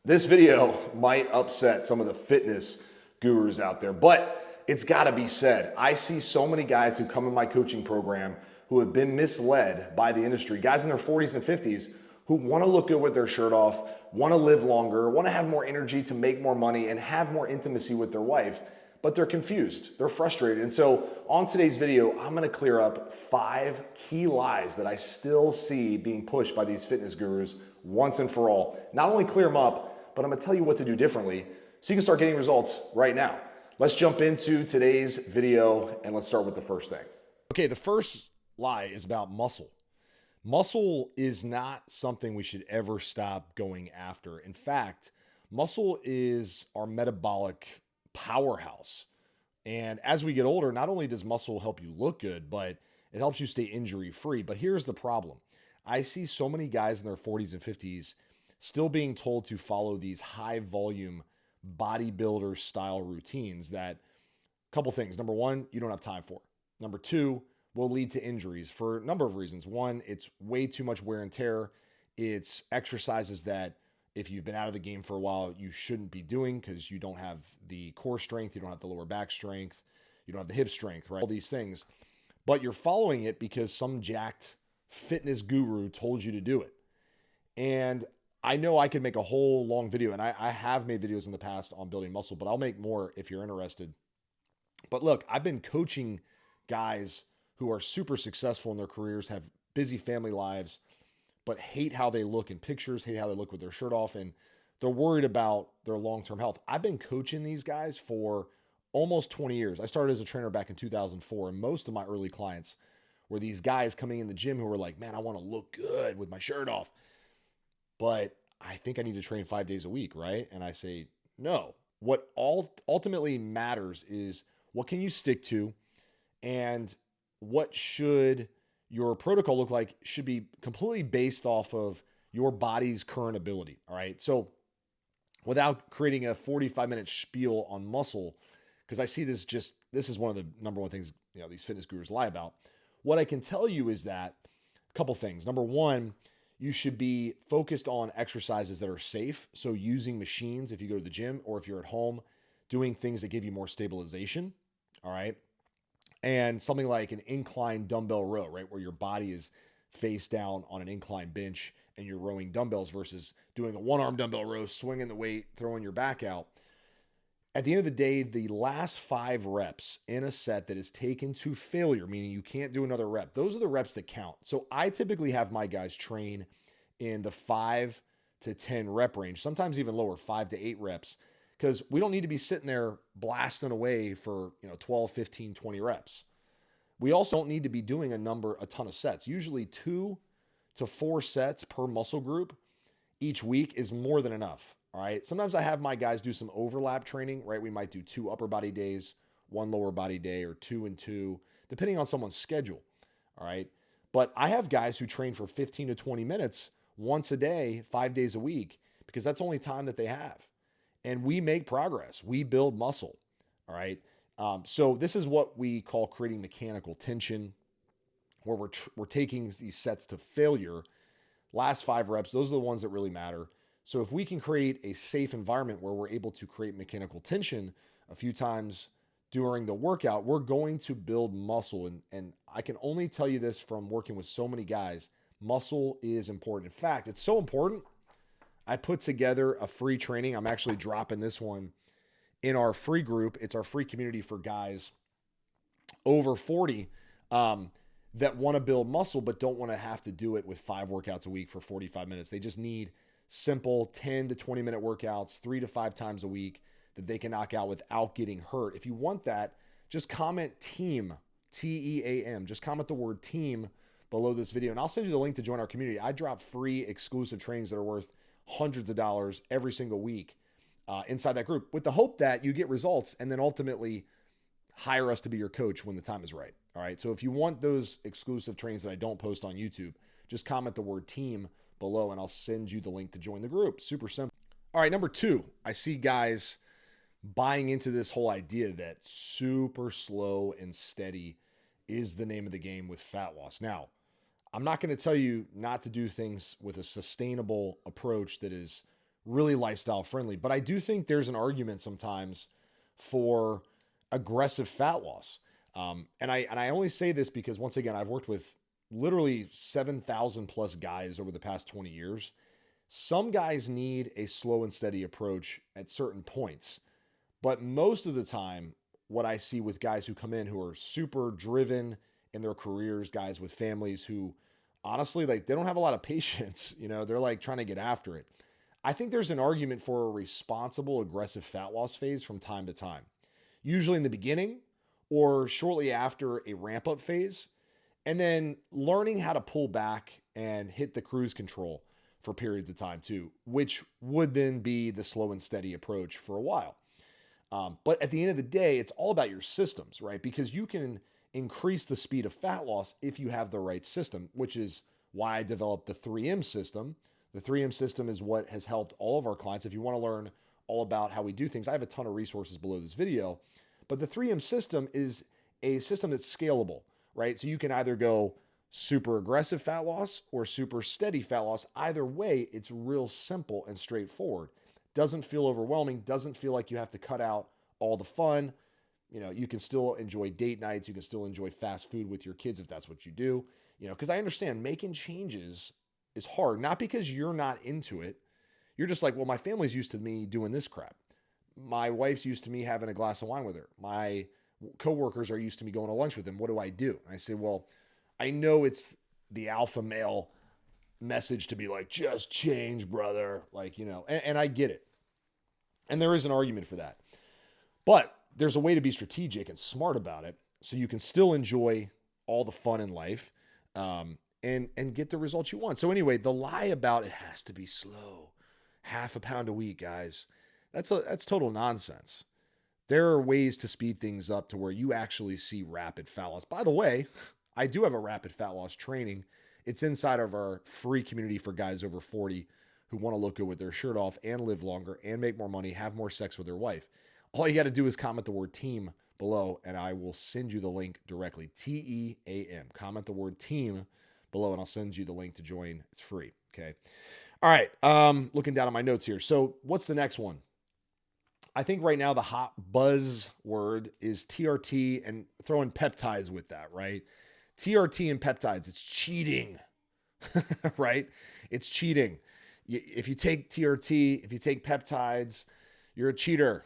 This video might upset some of the fitness gurus out there, but it's gotta be said. I see so many guys who come in my coaching program who have been misled by the industry, guys in their 40s and 50s who wanna look good with their shirt off, wanna live longer, wanna have more energy to make more money and have more intimacy with their wife, but they're confused, they're frustrated. And so on today's video, I'm gonna clear up 5 key lies that I still see being pushed by these fitness gurus once and for all. Not only clear them up, but I'm gonna tell you what to do differently so you can start getting results right now. Let's jump into today's video and let's start with the first thing. Okay, the first lie is about muscle. Muscle is not something we should ever stop going after. In fact, muscle is our metabolic powerhouse. And as we get older, not only does muscle help you look good, but it helps you stay injury free. But here's the problem. I see so many guys in their 40s and 50s still being told to follow these high volume bodybuilder style routines that a couple things. Number one, you don't have time for. Number two, will lead to injuries for a number of reasons. One, it's way too much wear and tear. It's exercises that if you've been out of the game for a while, you shouldn't be doing because you don't have the core strength, you don't have the lower back strength, you don't have the hip strength, right? All these things. But you're following it because some jacked fitness guru told you to do it. And I know I could make a whole long video, and I have made videos in the past on building muscle, but I'll make more if you're interested. But look, I've been coaching guys who are super successful in their careers, have busy family lives, but hate how they look in pictures, hate how they look with their shirt off, and they're worried about their long-term health. I've been coaching these guys for almost 20 years. I started as a trainer back in 2004, and most of my early clients were these guys coming in the gym who were like, man, I want to look good with my shirt off, but I think I need to train 5 days a week, right? And I say, no. What ultimately matters is what can you stick to, and what should your protocol look like should be completely based off of your body's current ability. All right. So without creating a 45-minute spiel on muscle, because I see this is one of the number one things, these fitness gurus lie about. What I can tell you is that a couple things. Number one, you should be focused on exercises that are safe. So using machines, if you go to the gym or if you're at home, doing things that give you more stabilization. All right. And something like an incline dumbbell row, right? Where your body is face down on an incline bench and you're rowing dumbbells versus doing a one-arm dumbbell row, swinging the weight, throwing your back out. At the end of the day, the last 5 reps in a set that is taken to failure, meaning you can't do another rep, those are the reps that count. So I typically have my guys train in the 5 to 10 rep range, sometimes even lower, 5 to 8 reps, because we don't need to be sitting there blasting away for 12, 15, 20 reps. We also don't need to be doing a ton of sets. Usually 2 to 4 sets per muscle group each week is more than enough. All right. Sometimes I have my guys do some overlap training, right? We might do 2 upper body days, 1 lower body day, or 2 and 2, depending on someone's schedule. All right. But I have guys who train for 15 to 20 minutes once a day, 5 days a week, because that's the only time that they have. And we make progress. We build muscle. All right. So this is what we call creating mechanical tension, where we're taking these sets to failure. Last 5 reps, those are the ones that really matter. So if we can create a safe environment where we're able to create mechanical tension a few times during the workout, we're going to build muscle. And I can only tell you this from working with so many guys, muscle is important. In fact, it's so important, I put together a free training. I'm actually dropping this one in our free group. It's our free community for guys over 40 that want to build muscle, but don't want to have to do it with 5 workouts a week for 45 minutes. They just need simple 10 to 20 minute workouts 3 to 5 times a week that they can knock out without getting hurt. If you want that, just comment team, TEAM. Just comment the word team below this video, and I'll send you the link to join our community. I drop free exclusive trainings that are worth hundreds of dollars every single week inside that group with the hope that you get results and then ultimately hire us to be your coach when the time is right. All right. So if you want those exclusive trainings that I don't post on YouTube, just comment the word team below and I'll send you the link to join the group. Super simple. All right. Number 2, I see guys buying into this whole idea that super slow and steady is the name of the game with fat loss. Now, I'm not going to tell you not to do things with a sustainable approach that is really lifestyle friendly. But I do think there's an argument sometimes for aggressive fat loss. And I only say this because, once again, I've worked with literally 7,000 plus guys over the past 20 years. Some guys need a slow and steady approach at certain points. But most of the time, what I see with guys who come in who are super driven in their careers, guys with families who honestly, like, they don't have a lot of patience, they're like trying to get after it. I think there's an argument for a responsible, aggressive fat loss phase from time to time, usually in the beginning or shortly after a ramp up phase, and then learning how to pull back and hit the cruise control for periods of time too, which would then be the slow and steady approach for a while. But at the end of the day, it's all about your systems, right? Because you can increase the speed of fat loss if you have the right system, which is why I developed the 3M system. The 3M system is what has helped all of our clients. If you want to learn all about how we do things, I have a ton of resources below this video. But the 3M system is a system that's scalable, right? So you can either go super aggressive fat loss or super steady fat loss. Either way, it's real simple and straightforward. Doesn't feel overwhelming, doesn't feel like you have to cut out all the fun. You can still enjoy date nights. You can still enjoy fast food with your kids if that's what you do. Because I understand making changes is hard, not because you're not into it. You're just like, well, my family's used to me doing this crap. My wife's used to me having a glass of wine with her. My coworkers are used to me going to lunch with them. What do? And I say, well, I know it's the alpha male message to be like, just change, brother. And I get it. And there is an argument for that. But there's a way to be strategic and smart about it so you can still enjoy all the fun in life and get the results you want. So anyway, the lie about it has to be slow, half a pound a week, guys, that's total nonsense. There are ways to speed things up to where you actually see rapid fat loss. By the way, I do have a rapid fat loss training. It's inside of our free community for guys over 40 who want to look good with their shirt off and live longer and make more money, have more sex with their wife. All you got to do is comment the word team below and I will send you the link directly. TEAM. Comment the word team below and I'll send you the link to join. It's free. Okay. All right. Looking down at my notes here. So what's the next one? I think right now the hot buzz word is TRT and throwing peptides with that, right? TRT and peptides, it's cheating, right? It's cheating. If you take TRT, if you take peptides, you're a cheater.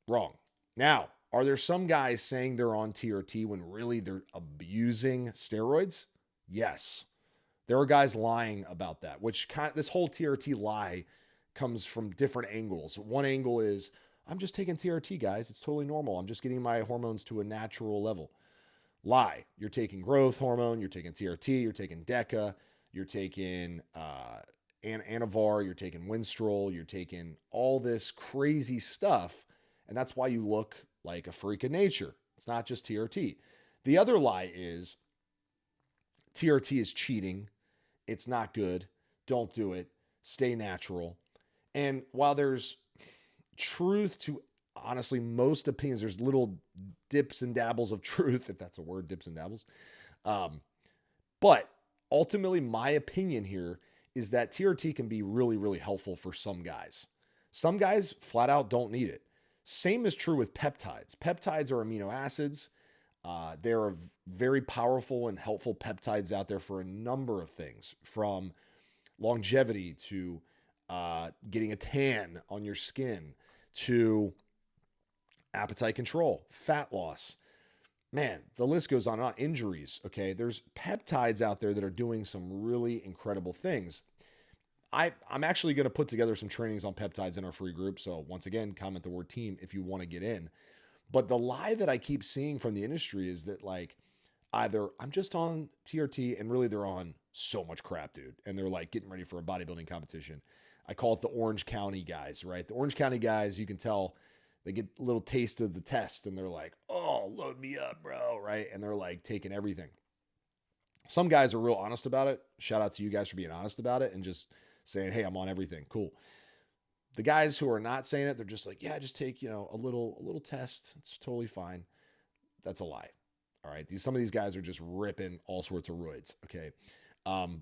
Wrong. Now, are there some guys saying they're on TRT when really they're abusing steroids? Yes. There are guys lying about that, which this whole TRT lie comes from different angles. One angle is, I'm just taking TRT, guys. It's totally normal. I'm just getting my hormones to a natural level. Lie. You're taking growth hormone. You're taking TRT. You're taking DECA. You're taking Anavar. You're taking Winstrol. You're taking all this crazy stuff. And that's why you look like a freak of nature. It's not just TRT. The other lie is TRT is cheating. It's not good. Don't do it. Stay natural. And while there's truth to honestly most opinions, there's little dips and dabbles of truth, if that's a word, dips and dabbles. But ultimately, my opinion here is that TRT can be really, really helpful for some guys. Some guys flat out don't need it. Same is true with peptides. Peptides are amino acids. There are very powerful and helpful peptides out there for a number of things, from longevity to getting a tan on your skin to appetite control, fat loss. Man, the list goes on and on. Injuries, okay? There's peptides out there that are doing some really incredible things. I'm actually going to put together some trainings on peptides in our free group. So once again, comment the word team if you want to get in. But the lie that I keep seeing from the industry is that, like, either I'm just on TRT and really they're on so much crap, dude. And they're like getting ready for a bodybuilding competition. I call it the Orange County guys, right? The Orange County guys, you can tell they get a little taste of the test and they're like, oh, load me up, bro, right? And they're like taking everything. Some guys are real honest about it. Shout out to you guys for being honest about it and just saying, hey, I'm on everything. Cool. The guys who are not saying it, they're just like, yeah, just take, a little test. It's totally fine. That's a lie. All right. Some of these guys are just ripping all sorts of roids. Okay.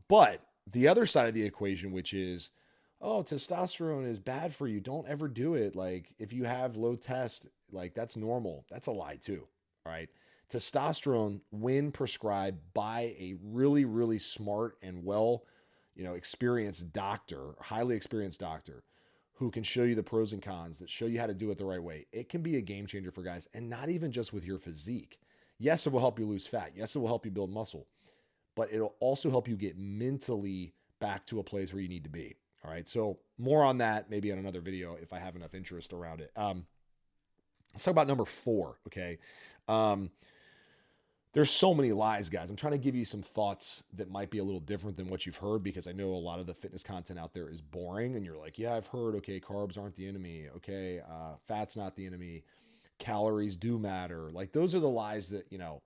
But the other side of the equation, which is, oh, testosterone is bad for you. Don't ever do it. Like if you have low test, like that's normal. That's a lie too. All right. Testosterone, when prescribed by a really, really smart and well, experienced doctor, highly experienced doctor who can show you the pros and cons, that show you how to do it the right way, it can be a game changer for guys. And not even just with your physique. Yes, it will help you lose fat. Yes, it will help you build muscle, but it'll also help you get mentally back to a place where you need to be. All right. So more on that, maybe on another video if I have enough interest around it. Let's talk about number 4. Okay. There's so many lies, guys. I'm trying to give you some thoughts that might be a little different than what you've heard, because I know a lot of the fitness content out there is boring and you're like, yeah, I've heard, okay, carbs aren't the enemy. Okay. Fat's not the enemy. Calories do matter. Like those are the lies that,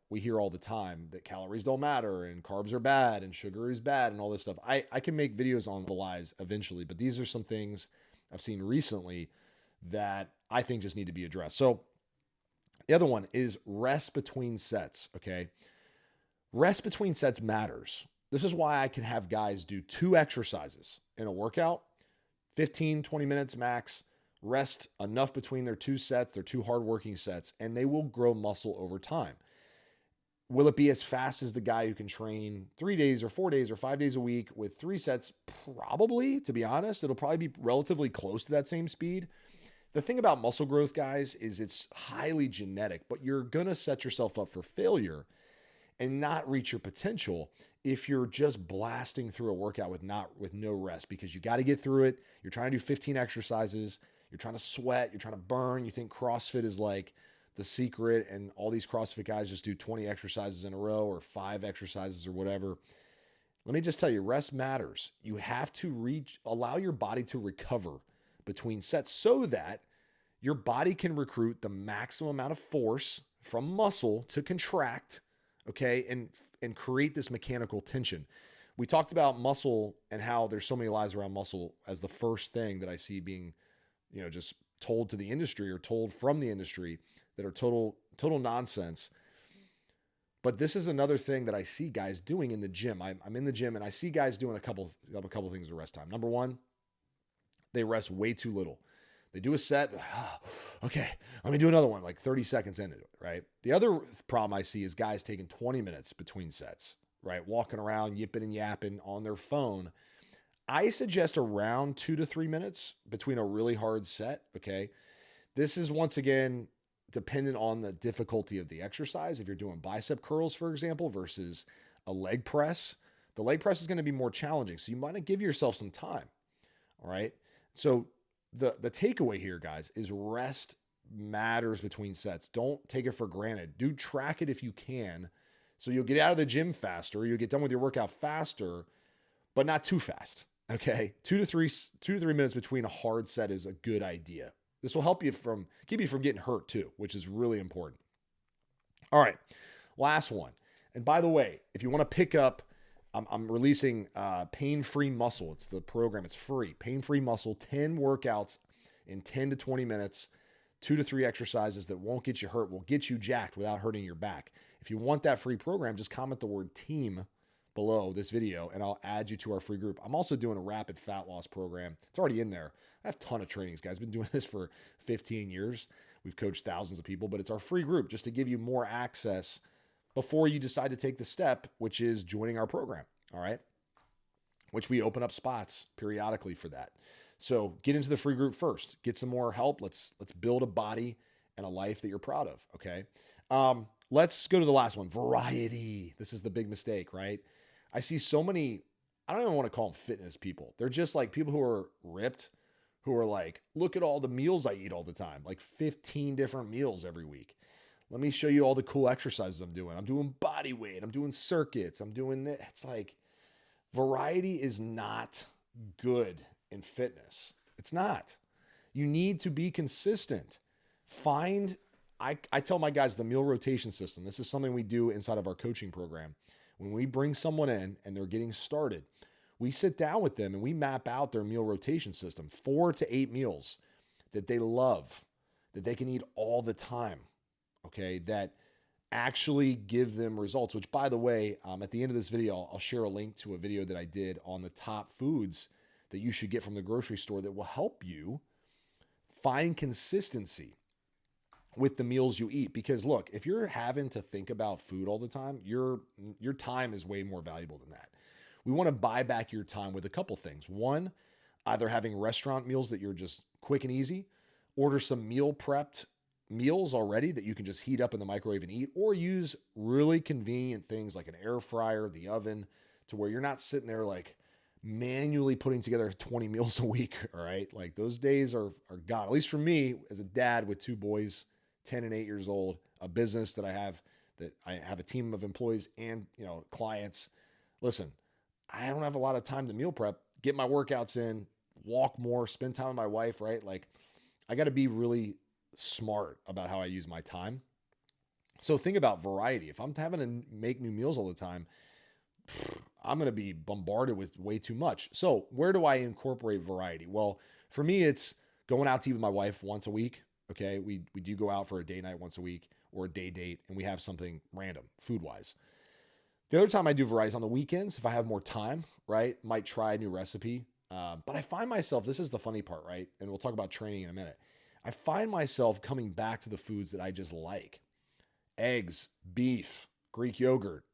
we hear all the time, that calories don't matter and carbs are bad and sugar is bad and all this stuff. I can make videos on the lies eventually, but these are some things I've seen recently that I think just need to be addressed. So the other one is rest between sets. Okay. Rest between sets matters. This is why I can have guys do 2 exercises in a workout, 15, 20 minutes max, rest enough between their 2 sets, their 2 hardworking sets, and they will grow muscle over time. Will it be as fast as the guy who can train 3 days or 4 days or 5 days a week with 3 sets? Probably, to be honest. It'll probably be relatively close to that same speed. The thing about muscle growth, guys, is it's highly genetic, but you're going to set yourself up for failure and not reach your potential if you're just blasting through a workout with no rest, because you got to get through it. You're trying to do 15 exercises. You're trying to sweat. You're trying to burn. You think CrossFit is like the secret, and all these CrossFit guys just do 20 exercises in a row or 5 exercises or whatever. Let me just tell you, rest matters. You have to allow your body to recover between sets so that your body can recruit the maximum amount of force from muscle to contract, okay, and create this mechanical tension. We talked about muscle and how there's so many lies around muscle as the first thing that I see being, just told to the industry or told from the industry that are total nonsense. But this is another thing that I see guys doing in the gym. I'm in the gym and I see guys doing a couple things to rest time. Number 1, they rest way too little. They do a set. Okay, let me do another one, like 30 seconds into it, right? The other problem I see is guys taking 20 minutes between sets, right? Walking around, yipping and yapping on their phone. I suggest around 2 to 3 minutes between a really hard set, okay? This is, once again, dependent on the difficulty of the exercise. If you're doing bicep curls, for example, versus a leg press, the leg press is going to be more challenging. So you want to give yourself some time, all right? So the takeaway here, guys, is rest matters between sets. Don't take it for granted. Do track it if you can, so you'll get out of the gym faster. You'll get done with your workout faster, but not too fast. Okay, 2 to 3 minutes between a hard set is a good idea. This will help you keep you from getting hurt too, which is really important. All right, last one. And by the way, if you want to pick up, I'm releasing Pain-Free Muscle. It's the program. It's free. Pain-Free Muscle, 10 workouts in 10 to 20 minutes, 2 to 3 exercises that won't get you hurt, will get you jacked without hurting your back. If you want that free program, just comment the word team below this video and I'll add you to our free group. I'm also doing a rapid fat loss program. It's already in there. I have a ton of trainings, guys. I've been doing this for 15 years. We've coached thousands of people, but it's our free group just to give you more access before you decide to take the step, which is joining our program, all right? Which we open up spots periodically for that. So get into the free group first. Get some more help. Let's build a body and a life that you're proud of, okay? Let's go to the last one, variety. This is the big mistake, right? I see so many, I don't even want to call them fitness people. They're just like people who are ripped, who are like, look at all the meals I eat all the time, like 15 different meals every week. Let me show you all the cool exercises I'm doing. I'm doing body weight. I'm doing circuits. I'm doing this. It's like variety is not good in fitness. It's not. You need to be consistent. I tell my guys the meal rotation system. This is something we do inside of our coaching program. When we bring someone in and they're getting started, we sit down with them and we map out their meal rotation system, 4 to 8 meals that they love, that they can eat all the time. Okay, that actually give them results, which, by the way, at the end of this video, I'll share a link to a video that I did on the top foods that you should get from the grocery store that will help you find consistency with the meals you eat. Because look, if you're having to think about food all the time, your time is way more valuable than that. We want to buy back your time with a couple things. One, either having restaurant meals that you're just quick and easy, order some meal prepped meals already that you can just heat up in the microwave and eat, or use really convenient things like an air fryer, the oven, to where you're not sitting there like manually putting together 20 meals a week. All right. Like those days are gone. At least for me as a dad with two boys, 10 and 8 years old, a business that I have a team of employees and, clients. Listen, I don't have a lot of time to meal prep, get my workouts in, walk more, spend time with my wife, right? Like I got to be really smart about how I use my time. So think about variety. If I'm having to make new meals all the time, I'm going to be bombarded with way too much. So where do I incorporate variety? Well, for me, it's going out to eat with my wife once a week. Okay. We do go out for a date night once a week or a day date, and we have something random food wise. The other time I do variety is on the weekends. If I have more time, right, might try a new recipe. But I find myself, this is the funny part, right? And we'll talk about training in a minute. I find myself coming back to the foods that I just like. Eggs, beef, Greek yogurt,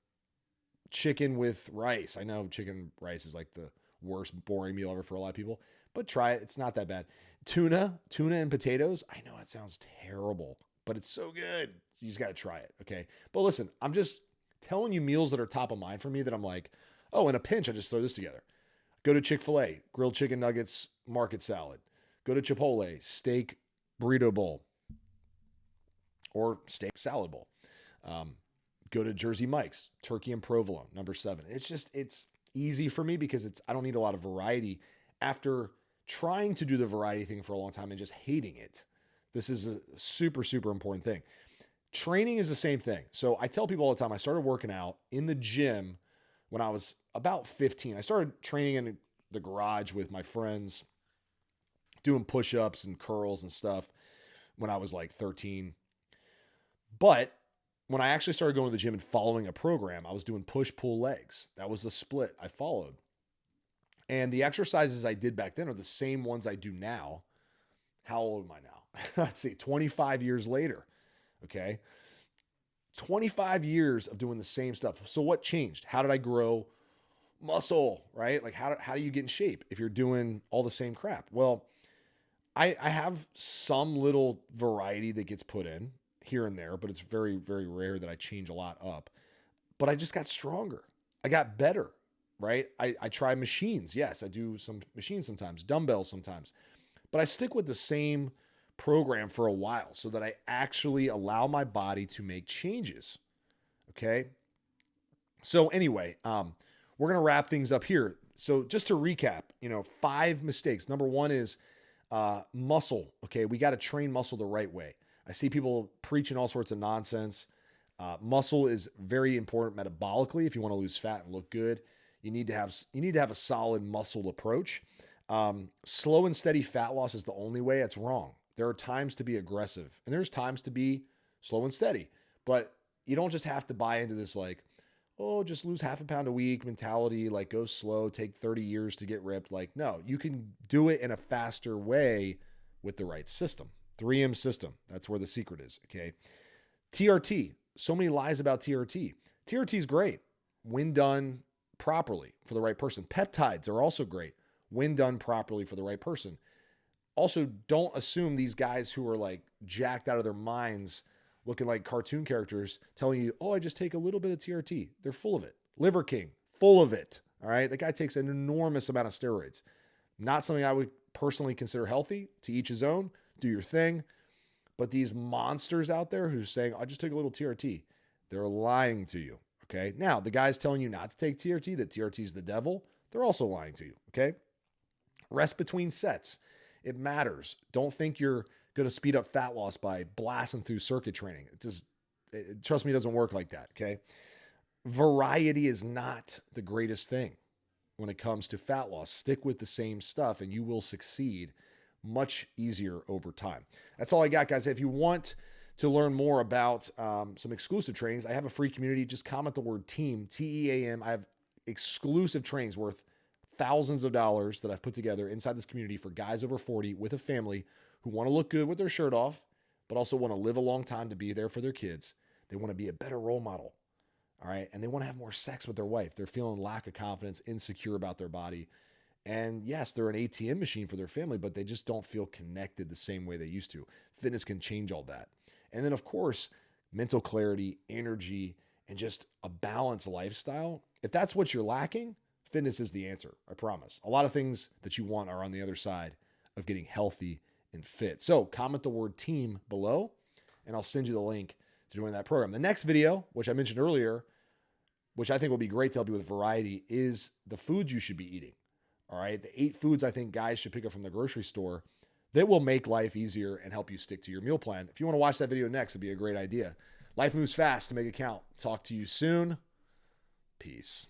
chicken with rice. I know chicken rice is like the worst boring meal ever for a lot of people, but try it. It's not that bad. Tuna and potatoes. I know it sounds terrible, but it's so good. You just got to try it. Okay. But listen, I'm just telling you meals that are top of mind for me that I'm like, oh, in a pinch, I just throw this together. Go to Chick-fil-A, grilled chicken nuggets, market salad. Go to Chipotle, steak burrito bowl or steak salad bowl. Go to Jersey Mike's, turkey and provolone, number 7. It's easy for me because I don't need a lot of variety after trying to do the variety thing for a long time and just hating it. This is a super, super important thing. Training is the same thing. So I tell people all the time, I started working out in the gym when I was about 15. I started training in the garage with my friends, doing push-ups and curls and stuff when I was like 13. But when I actually started going to the gym and following a program, I was doing push-pull legs. That was the split I followed. And the exercises I did back then are the same ones I do now. How old am I now? Let's see, 25 years later. Okay. 25 years of doing the same stuff. So what changed? How did I grow muscle, right? Like how do you get in shape if you're doing all the same crap? Well, I have some little variety that gets put in here and there, but it's very, very rare that I change a lot up. But I just got stronger. I got better, right? I try machines. Yes, I do some machines sometimes, dumbbells sometimes, but I stick with the same program for a while so that I actually allow my body to make changes. Okay. So anyway, we're going to wrap things up here. So just to recap, 5 mistakes. Number 1 is muscle. Okay. We got to train muscle the right way. I see people preaching all sorts of nonsense. Muscle is very important metabolically. If you want to lose fat and look good, you need to have a solid muscle approach. Slow and steady fat loss is the only way. It's wrong. There are times to be aggressive and there's times to be slow and steady, but you don't just have to buy into this like, oh, just lose half a pound a week mentality, like go slow, take 30 years to get ripped. Like, no, you can do it in a faster way with the right system. 3M system. That's where the secret is. Okay. TRT. So many lies about TRT. TRT is great when done properly for the right person. Peptides are also great when done properly for the right person. Also, don't assume these guys who are like jacked out of their minds, looking like cartoon characters, telling you, oh, I just take a little bit of TRT. They're full of it. Liver King, full of it. All right. The guy takes an enormous amount of steroids. Not something I would personally consider healthy. To each his own. Do your thing. But these monsters out there who are saying, I just take a little TRT, they're lying to you. Okay. Now, the guys telling you not to take TRT, that TRT is the devil, they're also lying to you. Okay. Rest between sets. It matters. Don't think you're going to speed up fat loss by blasting through circuit training. Trust me, it doesn't work like that. Okay. Variety is not the greatest thing when it comes to fat loss. Stick with the same stuff and you will succeed much easier over time. That's all I got, guys. If you want to learn more about some exclusive trainings, I have a free community. Just comment the word team, TEAM. I have exclusive trainings worth thousands of dollars that I've put together inside this community for guys over 40 with a family who want to look good with their shirt off, but also want to live a long time to be there for their kids. They want to be a better role model. All right. And they want to have more sex with their wife. They're feeling lack of confidence, insecure about their body. And yes, they're an ATM machine for their family, but they just don't feel connected the same way they used to. Fitness can change all that. And then, of course, mental clarity, energy, and just a balanced lifestyle. If that's what you're lacking, fitness is the answer. I promise. A lot of things that you want are on the other side of getting healthy and fit. So comment the word team below, and I'll send you the link to join that program. The next video, which I mentioned earlier, which I think will be great to help you with variety, is the foods you should be eating. All right. The 8 foods I think guys should pick up from the grocery store that will make life easier and help you stick to your meal plan. If you want to watch that video next, it'd be a great idea. Life moves fast to make it count. Talk to you soon. Peace.